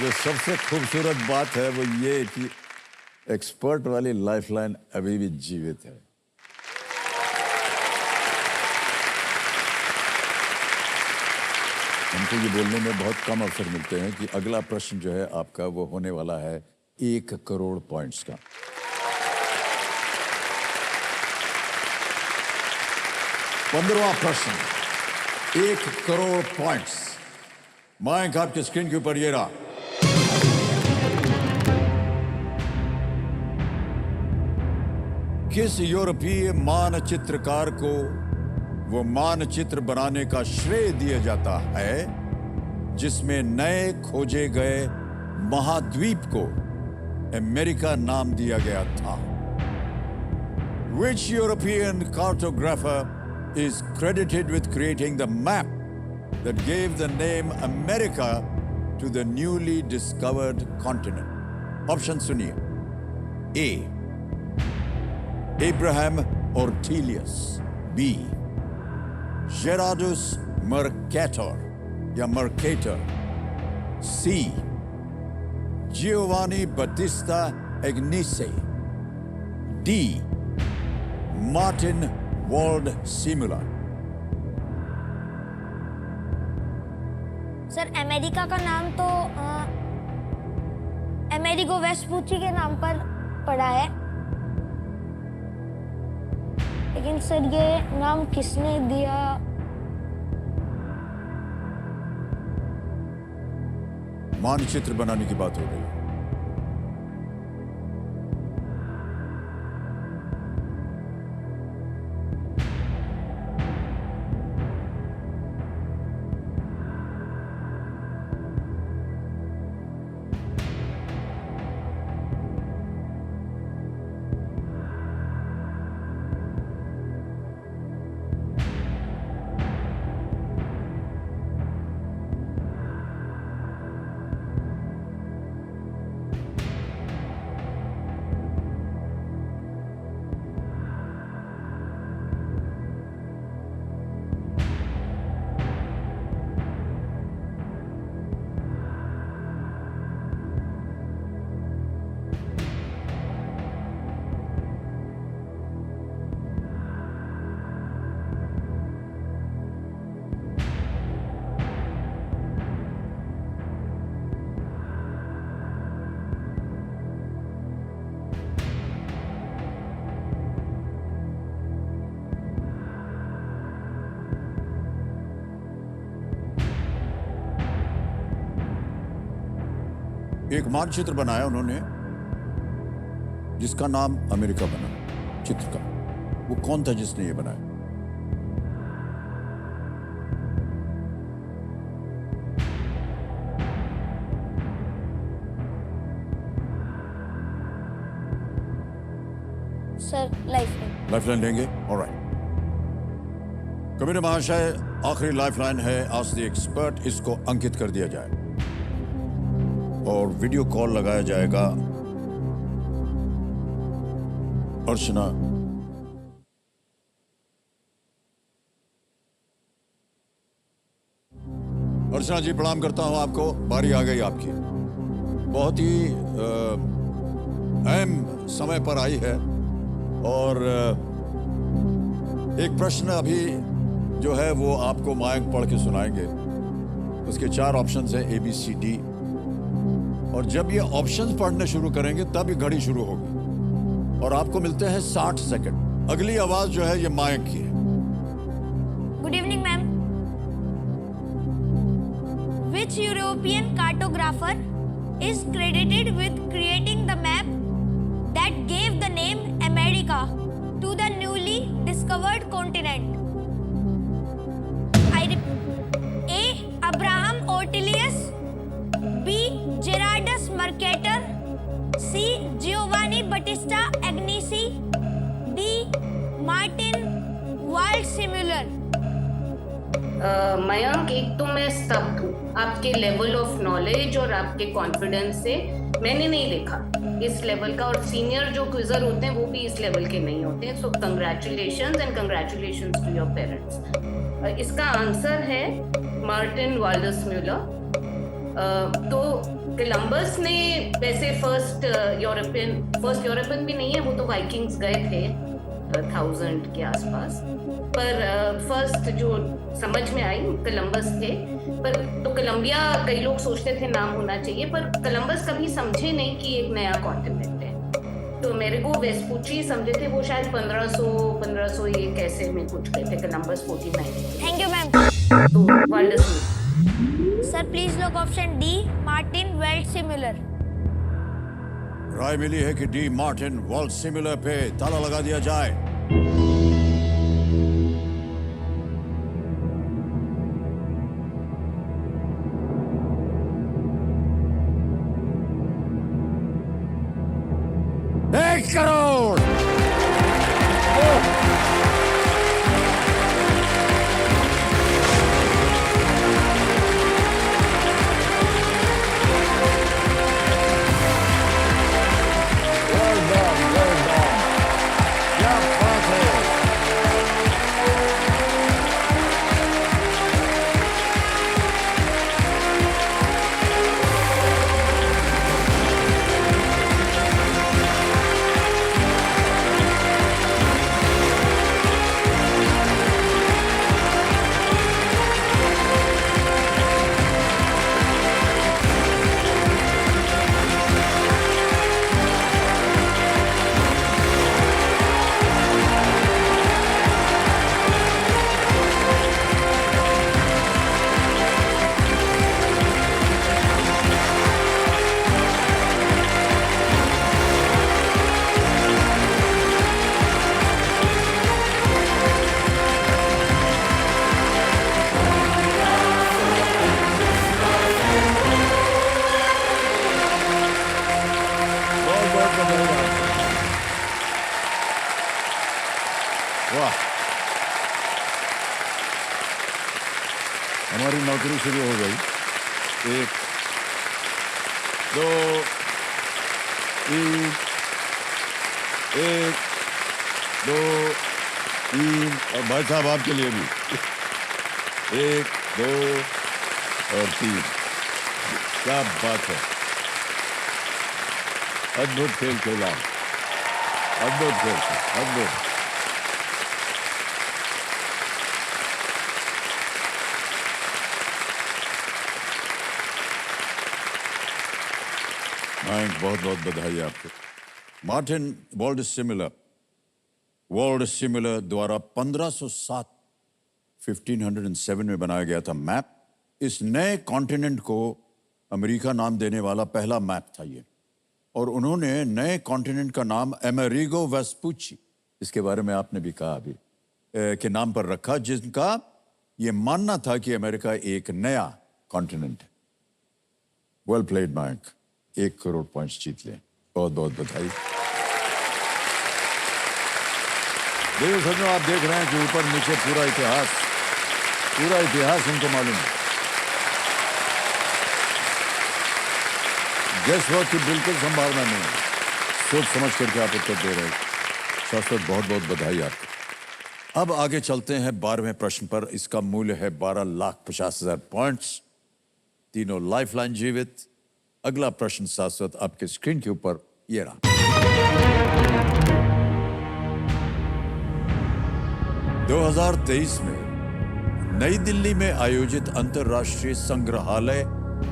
जो सबसे खूबसूरत बात है वो ये कि एक्सपर्ट वाली लाइफलाइन अभी भी जीवित है। हमको ये बोलने में बहुत कम अवसर मिलते हैं कि अगला प्रश्न जो है आपका वो होने वाला है 1 करोड़ पॉइंट्स का। पंद्रहवां प्रश्न, 1 करोड़ पॉइंट्स। माइक आपके स्क्रीन के ऊपर ये रहा। किस यूरोपीय मानचित्रकार को वो मानचित्र बनाने का श्रेय दिया जाता है जिसमें नए खोजे गए महाद्वीप को अमेरिका नाम दिया गया था? Which European cartographer is credited with creating the map that gave the name America to the newly discovered continent? Option सुनिए। A. Abraham Ortelius. B. Gerardus Mercator या Mercator. C. Giovanni Battista Agnesi. D. Martin Wald Simula. Sir America का नाम तो Amerigo Vespucci के नाम पर पड़ा है, लेकिन सर ये नाम किसने दिया? मानचित्र बनाने की बात हो रही है। एक मानचित्र बनाया उन्होंने जिसका नाम अमेरिका बना चित्र का। वो कौन था जिसने ये बनाया? सर लाइफलाइन लेंगे? ऑलराइट। कमिश्नर महाशय, आखिरी लाइफलाइन है आस्क द एक्सपर्ट। इसको अंकित कर दिया जाए और वीडियो कॉल लगाया जाएगा अर्चना। अर्चना जी प्रणाम करता हूं आपको। बारी आ गई आपकी। बहुत ही अहम समय पर आई है और एक प्रश्न अभी जो है वो आपको माइक पढ़ के सुनाएंगे। उसके 4 ऑप्शंस हैं ABCD, और जब ये ऑप्शंस पढ़ने शुरू करेंगे तब ये घड़ी शुरू होगी और आपको मिलते हैं 60 सेकंड। अगली आवाज जो है ये माइक की है। Good evening ma'am. Which European cartographer is credited with creating the map that gave the name America to the newly discovered continent? A. Abraham Ortelius. B. Gerardus Mercator. C. Giovanni Battista Agnesi. D. Martin Waldseemüller. Mayank, एक तो मैं स्तब्ध हूँ आपके level of knowledge और आपके confidence से। मैंने नहीं देखा इस लेवल का, और सीनियर जो क्विजर होते हैं वो भी इस लेवल के नहीं होते हैं। So congratulations and congratulations to your parents. इसका आंसर है मार्टिन वाल्डर्सम्यूलर। तो कोलंबस ने वैसे फर्स्ट यूरोपियन भी नहीं है, वो तो वाइकिंग्स गए थे 1000 के आसपास, पर फर्स्ट जो समझ में आई कोलंबस थे। पर तो कोलंबिया कई लोग सोचते थे नाम होना चाहिए, पर कोलंबस कभी समझे नहीं कि एक नया कॉन्टिनेंट है। तो मेरे को वेस्पूची समझे थे, वो शायद 1500 ये कैसे में कुछ गए थे, कोलंबस 1490। Thank you ma'am. तो Walder Smith. Sir please lock option D, Martin Waldseemuller. राय मिली है कि डी मार्टिन वेल्डसिमुलर पे ताला लगा दिया जाए। $1 करोड़। क्या बात है। वाह, हमारी नौकरी शुरू हो गई। 1 2 3 1 2 3 और भाई साहब आपके लिए भी 1 2 और 3। क्या बात है, अद्भुत खेल खेला, अद्भुत खेल, अद्भुत। बहुत बहुत बधाई आपको। मार्टिन वेल्डसिमुलर द्वारा 1507 में बनाया गया था मैप। इस नए कॉन्टिनेंट को अमेरिका नाम देने वाला पहला मैप था ये, और उन्होंने नए कॉन्टिनेंट का नाम अमेरिगो वेस्पूची, इसके बारे में आपने भी कहा अभी, के नाम पर रखा, जिनका ये मानना था कि अमेरिका एक नया कॉन्टिनेंट है। Well played Mayank, 1 crore points जीत लें। बहुत बहुत बधाई। देखिए सर, आप देख रहे हैं कि ऊपर नीचे पूरा इतिहास इनको मालूम है। गेस वर्क की बिल्कुल संभावना नहीं है। सोच समझ करके आप उत्तर दे रहे हैं, शाश्वत बहुत बहुत बधाई आपको। अब आगे चलते हैं 12वें प्रश्न पर। इसका मूल्य है 12,50,000 पॉइंट्स। तीनों लाइफलाइन जीवित। अगला प्रश्न शाश्वत आपके स्क्रीन के ऊपर ये रहा। दो 2023 में नई दिल्ली में आयोजित अंतर्राष्ट्रीय संग्रहालय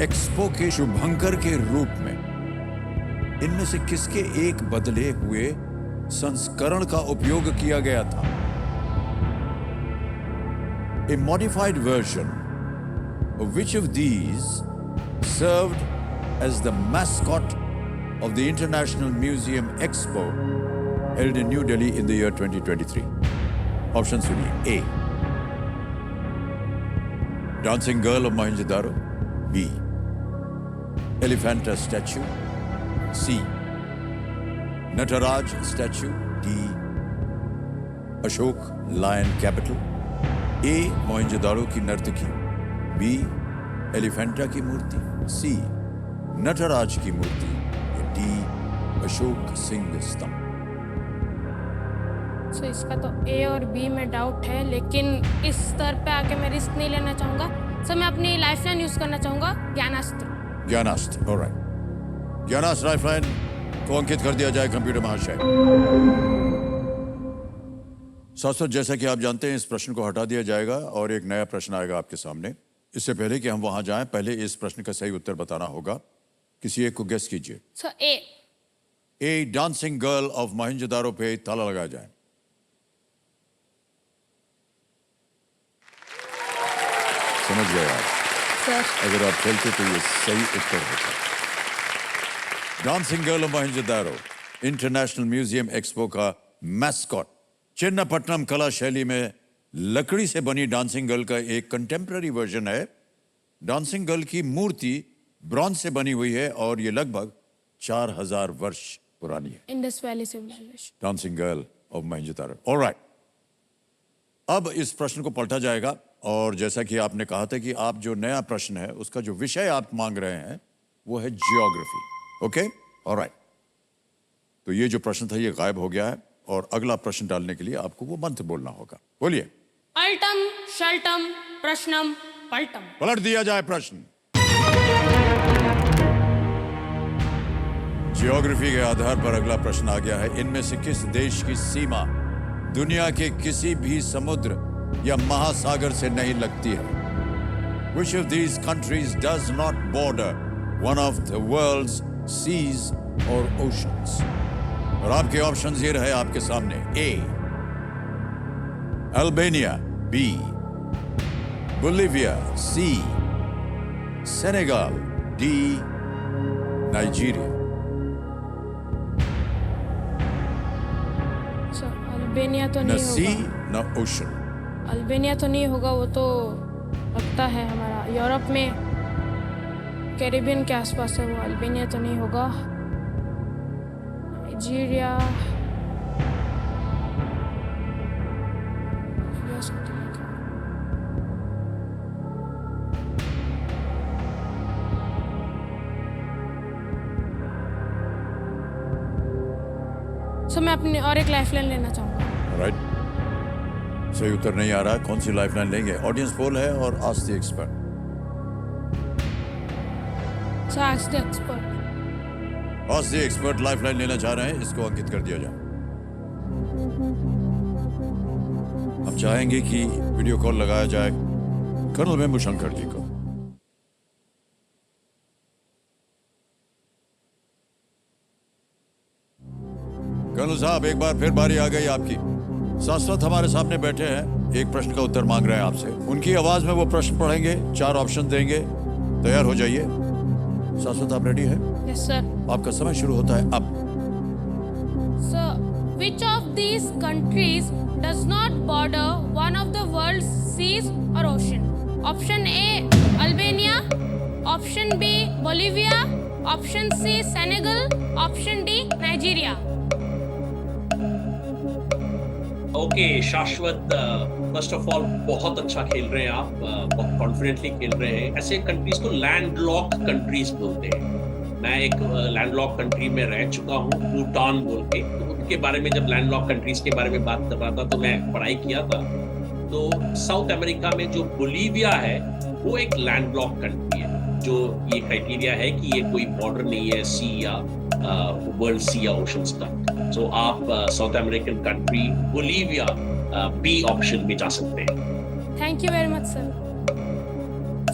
एक्सपो के शुभंकर के रूप में इनमें से किसके एक बदले हुए संस्करण का उपयोग किया गया था? A modified version of which of these served as the mascot of the International Museum Expo held in New Delhi in the year 2023? Option सुनिए। A. Dancing Girl of Mohenjo-daro. B. Elephanta statue. C. Nataraj statue. D. Ashok Lion Capital. A. Mohenjodaro की नर्तकी। B. Elephanta की मूर्ति। C. Nataraj की मूर्ति। D. Ashok Singh स्तंभ। सो इसका तो ए और B में डाउट है, लेकिन इस स्तर पे आके मैं रिस्क नहीं लेना चाहूँगा। सो मैं अपनी लाइफलाइन यूज़ करना चाहूँगा, ज्ञानास्त्र। ज्ञानास्त्र, ऑलराइट। ज्ञानास लाइफलाइन को अंकित कर दिया जाए कंप्यूटर महाशय। शाश्वत, जैसा कि आप जानते हैं, इस प्रश्न को हटा दिया जाएगा और एक नया प्रश्न आएगा आपके सामने। इससे पहले कि हम वहां जाएं, पहले इस प्रश्न का सही उत्तर बताना होगा। किसी एक को गेस कीजिए। Sir A. A dancing girl of Mohenjodaro पे ताला लगाया जाए। समझ गए आप? सर अगर आप खेलते तो ये सही उत्तर होता। Dancing girl of Mohenjodaro international museum expo का मैस्कॉट चन्नापट्टनम कला शैली में लकड़ी से बनी डांसिंग गर्ल का एक कंटेम्पररी वर्जन है। डांसिंग गर्ल की मूर्ति ब्रॉन्ज से बनी हुई है और ये लगभग 4000 वर्ष पुरानी है। Indus valley civilisation. Dancing girl of Mohenjodaro. Alright, अब इस प्रश्न को पलटा जाएगा और जैसा कि आपने कहा था कि आप जो नया प्रश्न है उसका जो विषय आप मांग रहे हैं वो है जियोग्राफी। Okay, alright. तो ये जो प्रश्न था ये गायब हो गया है और अगला प्रश्न डालने के लिए आपको वो मंत्र बोलना होगा। बोलिए। अल्टम शल्टम प्रश्नम पल्टम। पलट दिया जाए प्रश्न। जियोग्राफी के आधार पर अगला प्रश्न आ गया है। इनमें से किस देश की सीमा दुनिया के किसी भी समुद्र या महासागर से नहीं लगती है? Which of these countries does not border one of the world's seas or oceans? और आपके ऑप्शंस ये रहे आपके सामने। A Albania, B Bolivia, C Senegal, D Nigeria. Sir Albania तो न नहीं सी होगा। न ओशन। अल्बानिया तो नहीं होगा, वो तो लगता है हमारा यूरोप में कैरिबियन के आसपास है, वो अल्बानिया तो नहीं होगा। नाइजीरिया या something like that. सर मैं अपनी और एक लाइफलाइन लेना चाहूँगा। राइट, सही उत्तर नहीं आ रहा। कौन सी लाइफलाइन लेंगे? ऑडियंस पोल है और ask the expert. Sir ask the expert. Ask the expert lifeline लेना चाह रहे हैं, इसको अंकित कर दिया जाए। हम चाहेंगे कि वीडियो कॉल लगाया जाए कर्नल वेम्बू शंकर जी को। कर्नल साहब, एक बार फिर बारी आ गई आपकी। शाश्वत हमारे सामने बैठे हैं, एक प्रश्न का उत्तर मांग रहे हैं आपसे। उनकी आवाज में वो प्रश्न पढ़ेंगे, 4 ऑप्शन देंगे। तैयार हो जाइए। शाश्वत, आप रेडी है? Yes sir. आपका समय शुरू होता है अब। Sir which of these countries does not border one of the world's seas or ocean? Option A Albania, option B Bolivia, option C Senegal, option D Nigeria. Okay शाश्वत, first of all बहुत अच्छा खेल रहे हैं आप, बहुत confidently खेल रहे हैं। ऐसे कंट्रीज को लैंडलॉक कंट्रीज बोलते हैं। मैं एक लैंडलॉक कंट्री में रह चुका हूँ, भूटान बोल के। तो उनके बारे में जब लैंडलॉक कंट्रीज के बारे में बात कर रहा था तो मैं पढ़ाई किया था। तो साउथ अमेरिका में जो बोलिविया है वो एक लैंडलॉक कंट्री है, जो ये क्राइटेरिया है कि ये कोई बॉर्डर नहीं है सी या वर्ल्ड सी या ओशंस का। सो आप South American country Bolivia B option में जा सकते हैं। Thank you very much sir.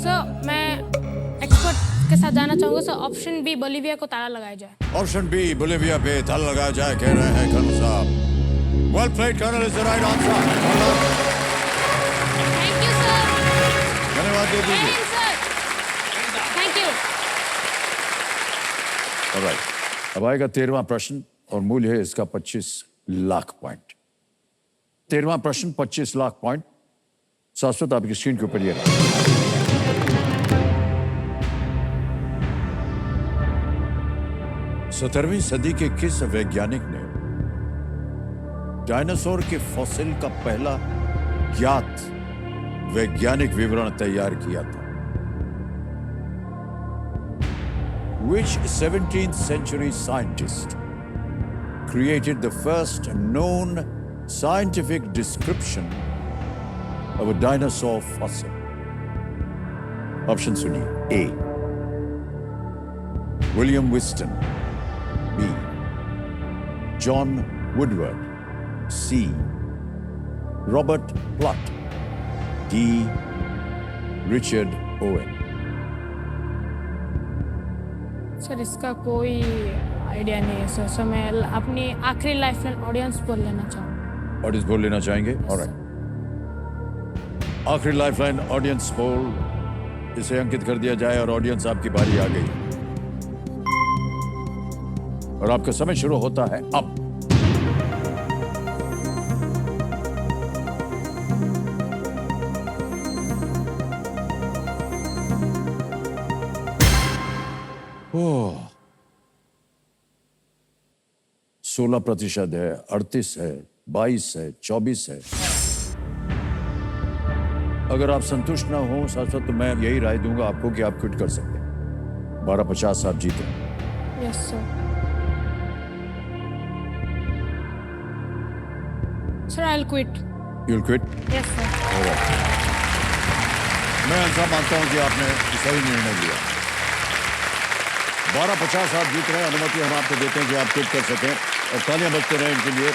Sir मैं एक्सपर्ट के साथ जाना चाहूँगा। सर ऑप्शन बी बोलिविया को ताला लगाया जाए। ऑप्शन बी बोलिविया पे ताला लगाया जाए कह रहे हैं कर्नल साहब। Well played colonel, is the right answer. Thank you sir. धन्यवाद दे दीजिए। Thank you. ऑलराइट, अब आएगा 13वां प्रश्न और मूल्य है इसका 25 लाख पॉइंट। 13वां प्रश्न 25 लाख पॉइंट। शाश्वत, आपकी स्क्रीन के ऊपर ये रहा। 17वीं सदी के किस वैज्ञानिक ने डायनासोर के फॉसिल का पहला ज्ञात वैज्ञानिक विवरण तैयार किया था? Which 17th century scientist created the first known scientific description of a dinosaur fossil? Option सुनिए। A William Whiston. B. John Woodward. C. Robert Plutt. D. Richard Owen. Sir इसका कोई आइडिया नहीं है सर, सो मैं अपनी आखिरी लाइफलाइन ऑडियंस बोल लेना चाहूँ। ऑडियंस पोल लेना चाहेंगे? ऑलराइट, आखिरी लाइफलाइन ऑडियंस पोल, इसे अंकित कर दिया जाए और ऑडियंस आपकी बारी आ गई और आपका समय शुरू होता है अब। ओह, 16% है, 38 है, 22 है, 24 है। अगर आप संतुष्ट ना हो शाश्वत, तो मैं यही राय दूंगा आपको कि आप क्विट कर सकते हैं। 1250 आप जीते। Yes sir. Sir I will quit. You'll quit? Yes sir. Alright. मैं ऐसा मानता हूं कि आपने सही निर्णय लिया। 1250 आप जीत रहे हैं। अनुमति हम आपको देते हैं कि आप क्विट कर सकें और तालियां बजते रहें इनके लिए।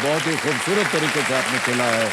बहुत ही खूबसूरत तरीके से आपने खेला है।